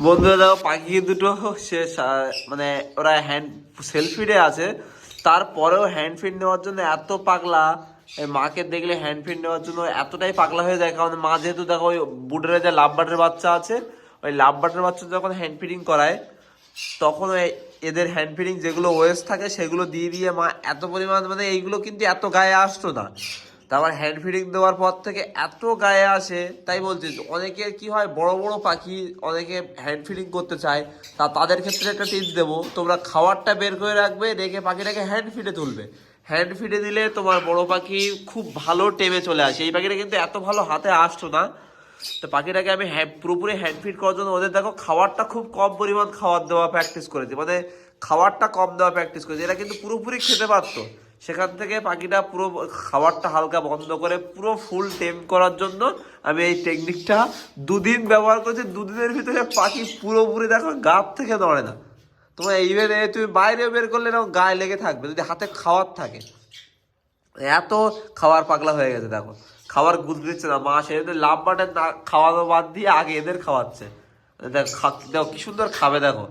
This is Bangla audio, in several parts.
বন্ধুরা দেখো পাখি দুটো সে মানে ওরা হ্যান্ড সেলফ ফিডে আছে, তারপরেও হ্যান্ড ফিড নেওয়ার জন্য এত পাগলা। এই মাকে দেখলে হ্যান্ড ফিড নেওয়ার জন্য এতটাই পাগলা হয়ে যায়, কারণ মা যেহেতু দেখো ওই বুডের যে লাভ বাটের বাচ্চা আছে, ওই লাভ বাটের বাচ্চা যখন হ্যান্ড ফিডিং করায় তখন ওই এদের হ্যান্ড ফিডিং যেগুলো ওয়েস্ট থাকে সেগুলো দিয়ে দিয়ে মা এত পরিমাণ, মানে এইগুলো কিন্তু এত গায়ে আসতো না, তারপর হ্যান্ড ফিডিং দেওয়ার পর থেকে এত গায়ে আসে। তাই বলছি অনেকের কি হয়, বড় বড় পাখি অনেকে হ্যান্ড ফিডিং করতে চায়, তাদের ক্ষেত্রে একটা টিপস দেবো, তোমরা খাবারটা বের করে রাখবে, রেখে পাখিটাকে হ্যান্ড ফিডে তুলবে। হ্যান্ড ফিডে দিলে তোমার বড় পাখি খুব ভালো টেমে চলে আসে। এই পাখিটা কিন্তু এত ভালো হাতে আসতো না, তো পাখিটাকে আমি পুরোপুরি হ্যান্ড ফিড করার জন্য ওদের দেখো খাবারটা খুব কম পরিমাণ খাবার দেওয়া প্র্যাকটিস করেছি, মানে খাবারটা কম দেওয়া প্র্যাকটিস করেছি। এরা কিন্তু পুরোপুরি খেতে পারতো, সেখান থেকে পাখিটা পুরো খাবারটা হালকা বন্ধ করে পুরো ফুল টেম করার জন্য আমি এই টেকনিকটা 2 দিন ব্যবহার করেছি। 2 দিনের ভিতরে পাখি পুরোপুরি দেখো গাছ থেকে নড়ে না। তোমার ইভেন তুমি বাইরে বের করলে না গায়ে লেগে থাকবে যদি হাতে খাওয়ার থাকে, এত খাবার পাগলা হয়ে গেছে। দেখো খাবার গুল দিচ্ছে না মা, সে লাভ বাটের না খাওয়ানো বাদ দিয়ে আগে এদের খাওয়াচ্ছে। দেখো কি সুন্দর খাবে, দেখো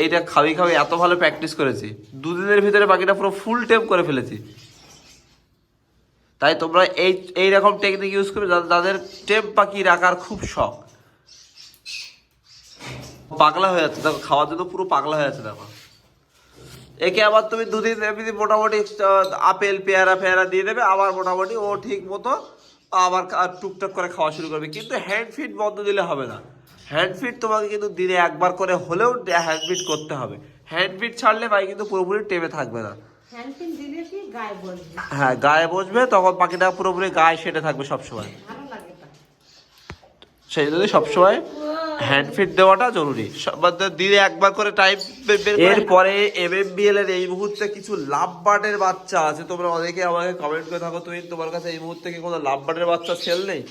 এইটা খাবি খাবি এত ভালো প্র্যাকটিস করেছি। 2 দিনের ভিতরে পাখিটা পুরো ফুল টেম করে ফেলেছি। তাই তোমরা এইরকম টেকনিক ইউজ করবে যাদের টেম পাখি রাখার খুব শখ। পাগলা হয়ে যাচ্ছে দেখো, খাওয়ার জন্য পুরো পাগলা হয়ে যাচ্ছে দেখো। একে আবার তুমি 2 দিন এমনি মোটামুটি আপেল পেয়ারা ফেয়ারা দিয়ে দেবে, আবার মোটামুটি ও ঠিক মতো আবার টুকটাক করে খাওয়া শুরু করবে। কিন্তু হ্যান্ড ফিড বন্ধ দিলে হবে না, হ্যান্ড ফিড তোমাকে কিন্তু দিনে একবার করে হলেও হ্যান্ড ফিড করতে হবে। হ্যান্ড ফিড ছাড়লে ভাই কিন্তু পুরোপুরি টেমে থাকবে না। হ্যাঁ গায়ে বসবে, তখন পাখিটা পুরোপুরি গায়ে সেটে থাকবে সবসময়। সেই জন্য সবসময় হ্যান্ড ফিড দেওয়াটা জরুরি, দিনে একবার করে টাইম। এরপরে এমএমবিএল এর এই মুহূর্তে কিছু লাভ বার্ডের বাচ্চা আছে। তোমরা অনেকে আমাকে কমেন্ট করে থাকো, তুমি তোমার কাছে এই মুহূর্তে কি কোনো লাভ বার্ডের বাচ্চা সেল নেই?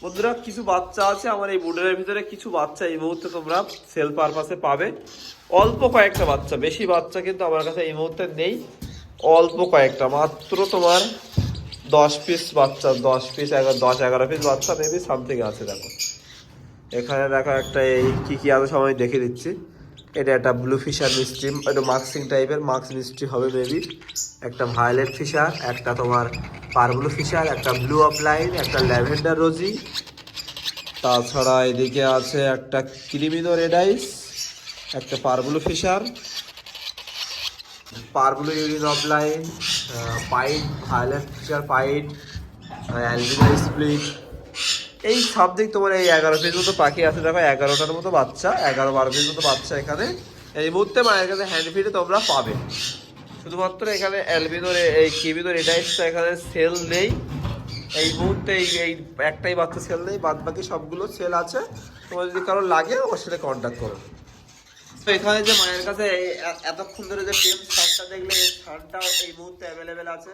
বন্ধুরা কিছু বাচ্চা আছে আমার এই বুডের ভিতরে, কিছু বাচ্চা এই মুহূর্তে তোমরা সেল পারপাসে পাবে। অল্প কয়েকটা বাচ্চা, বেশি বাচ্চা কিন্তু আমার কাছে এই মুহূর্তে নেই, অল্প কয়েকটা মাত্র। তোমার 10 পিস বাচ্চা, 10 পিস 10-11 পিস বাচ্চা মেবি সামথিং আছে। দেখো এখানে দেখো একটা এই কি আছে সবাই দেখে দিচ্ছি। এটা একটা ব্লু ফিশার মিস্ট্রি, এটা মার্কসিং টাইপের, মার্কস মিস্ট্রি হবে মেবি। একটা ভায়োলেট ফিশার, একটা তোমার পারব্লু ফিশার, একটা ব্লু অফলাইন, একটা ল্যাভেন্ডার রোজি। তাছাড়া এদিকে আছে একটা ক্রিমিনো রেড আইস, একটা পারব্লু ফিশার, পারব্লু ইউরিন অফলাইন, পাইট ভায়োলেট ফিশার পাইট, অ্যালবিনো স্প্লিট। এই সাবজেক্ট তোমার এই 11 পিস মতো পাখি আছে। দেখো 11টার মতো বাচ্চা, 11-12 পিস মতো বাচ্চা এখানে এই মুহূর্তে মায়ের কাছে হ্যান্ড ফিডে তোমরা পাবে। শুধুমাত্র এখানে অ্যালবিনোর এই কিবিনোর এটাইসটা এখানে সেল নেই এই মুহূর্তে, এই একটাই বাচ্চা সেল নেই, বাদ বাকি সবগুলো সেল আছে। তোমার যদি কারো লাগে ওর সাথে কন্ট্যাক্ট করো। তো এখানে যে মায়ের কাছে এতক্ষণ ধরে যে টেম সানটা দেখলে, এই সানটাও এই মুহূর্তে অ্যাভেলেবেল আছে।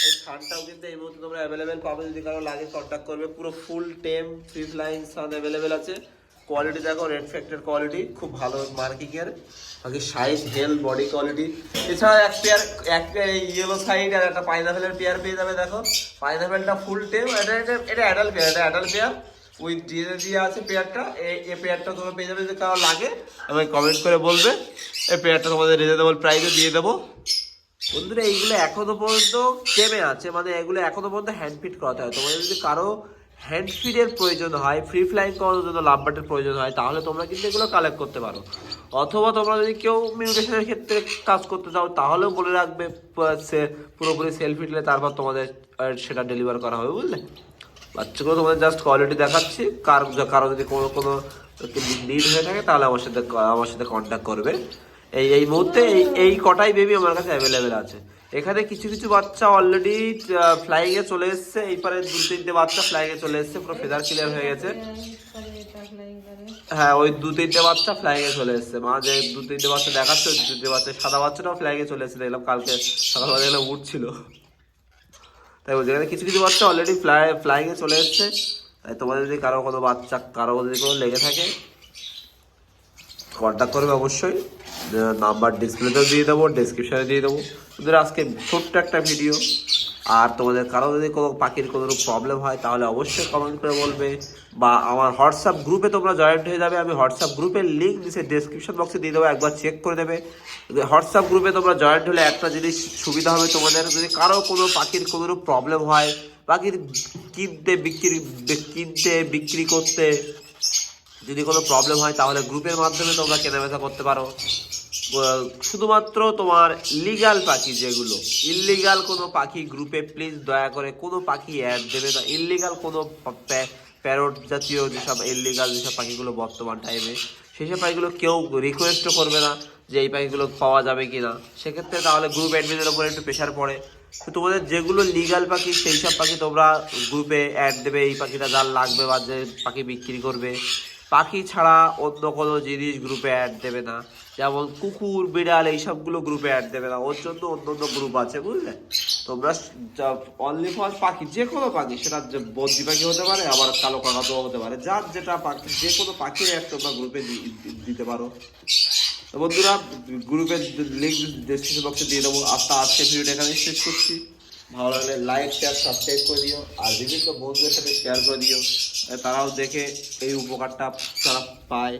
এই সানটাও কিন্তু এই মুহূর্তে তোমরা অ্যাভেলেবেল পাবে, যদি কারো লাগে কন্ট্যাক্ট করবে। পুরো ফুল টেম ফ্রি ফ্লাইং সান অ্যাভেলেবেল আছে। কোয়ালিটি দেখো, রেড ফ্যাক্টর কোয়ালিটি খুব ভালো মার্কিং এর, বাকি সাইজ হেলথ বডি কোয়ালিটি। এছাড়া এক পেয়ার ইয়েলো সাইড আর একটা পাইনাপেলের পেয়ার পেয়ে যাবে। দেখো পাইনাপেলটা ফুল টেম, এটা অ্যাডাল্ট পেয়ার, এটা অ্যাডাল্ট পেয়ার উইথ দিয়ে আছে পেয়ারটা। এই পেয়ারটা তোমরা পেয়ে যাবে, যদি কারো লাগে আমাকে কমেন্ট করে বলবে, এই পেয়ারটা তোমাদের রিজনেবল প্রাইসে দিয়ে দেবো। বন্ধুরা এইগুলো এখনো পর্যন্ত টেমে আছে, মানে এগুলো এখনো পর্যন্ত হ্যান্ড ফিড করাতে হয়। তোমাদের যদি কারো হ্যান্ড ফিডের প্রয়োজন হয়, ফ্রি ফ্লাইং করানোর জন্য লাভ বার্ডের প্রয়োজন হয়, তাহলে তোমরা কিন্তু এগুলো কালেক্ট করতে পারো। অথবা তোমরা যদি কেউ মিউটেশনের ক্ষেত্রে কাজ করতে চাও তাহলেও বলে রাখবে, পুরোপুরি সেল ফিডলে তারপর তোমাদের সেটা ডেলিভার করা হবে, বুঝলে? বাচ্চাগুলো তোমাদের জাস্ট কোয়ালিটি দেখাচ্ছি। কারো যদি কোনো নিড হয়ে থাকে তাহলে আমার সাথে কন্ট্যাক্ট করবে। এই মুহূর্তে এই কটাই বেবি আমার কাছে অ্যাভেলেবেল আছে। এখানে কিছু কিছু বাচ্চা অলরেডি ফ্লাইং এ চলে এসছে, এই পারে 2-3টে বাচ্চা ফ্লাইং এ চলে এসছে, পুরো ফেদার ক্লিয়ার হয়ে গেছে। হ্যাঁ ওই 2-3টে বাচ্চা ফ্লাইং এ চলে এসছে। মা যে 2-3টে বাচ্চা দেখাচ্ছে, 2-3টে বাচ্চা সাদা বাচ্চাটাও ফ্লাইং এ চলে এসছে, দেখলাম কালকে সকালবেলা দেখলাম উঠছিল। তাই বলছি এখানে কিছু কিছু বাচ্চা অলরেডি ফ্লাইং এ চলে এসছে। তাই তোমাদের যদি কারো কোনো বাচ্চা কারো যদি কোনো লেগে থাকে কন্ট্যাক্ট করবে অবশ্যই। নাম্বার ডিসপ্লেতেও দিয়ে দেবো, ডেসক্রিপশনে দিয়ে দেবো। ওদের আজকে ছোট্ট একটা ভিডিও, আর তোমাদের কারো যদি কোনো পাখির কোনো প্রবলেম হয় তাহলে অবশ্যই কমেন্ট করে বলবে, বা আমার হোয়াটসঅ্যাপ গ্রুপে তোমরা জয়েন্ট হয়ে যাবে। আমি হোয়াটসঅ্যাপ গ্রুপের লিঙ্ক নিচে ডেসক্রিপশন বক্সে দিয়ে দেবো, একবার চেক করে দেবে। হোয়াটসঅ্যাপ গ্রুপে তোমরা জয়েন্ট হলে একটা জিনিস সুবিধা হবে তোমাদের, যদি কারো কোনো পাখির কোনো প্রবলেম হয়, পাখির কিনতে বিক্রি করতে যদি কোনো প্রবলেম হয় তাহলে গ্রুপের মাধ্যমে তোমরা কেনাবেচা করতে পারো। শুধুমাত্র তোমার লিগ্যাল পাখি, যেগুলো ইললিগাল কোনো পাখি গ্রুপে প্লিজ দয়া করে কোনো পাখি অ্যাড দেবে না। ইললিগাল কোনো প্যারট জাতীয় যেসব ইললিগাল যেসব পাখিগুলো বর্তমান টাইমে, সেসব পাখিগুলো কেউ রিকোয়েস্টও করবে না যে এই পাখিগুলো পাওয়া যাবে কি না। সেক্ষেত্রে তাহলে গ্রুপ অ্যাডমিনের উপরে একটু প্রেশার পড়ে। তো তোমাদের যেগুলো লিগ্যাল পাখি সেই সব পাখি তোমরা গ্রুপে অ্যাড দেবে, এই পাখিটা যার লাগবে বা যে পাখি বিক্রি করবে। পাখি ছাড়া অন্য কোনো জিনিস গ্রুপে অ্যাড দেবে না, যেমন কুকুর বিড়াল এইসবগুলো গ্রুপে অ্যাড দেবে না, ওর জন্য অন্য অন্য গ্রুপ আছে, বুঝলে। তোমরা অনলি ফর পাখি, যে কোনো পাখি, সেটা বদ্রি পাখি হতে পারে, আবার কালো কাকাতুয়া হতে পারে, যার যেটা পাখি, যে কোনো পাখির অ্যাড তোমরা গ্রুপে দিতে পারো। তো বন্ধুরা, গ্রুপের লিঙ্ক ডেসক্রিপশন বক্সে দিয়ে দেবো। আজকে ভিডিওটা এখানে শেষ করছি। ভালো লাগলে লাইক শেয়ার সাবস্ক্রাইব করে দিও, আর বিভিন্ন বন্ধুদের সাথে শেয়ার করে দিও, তারাও দেখে এই উপকারটা তারা পায়।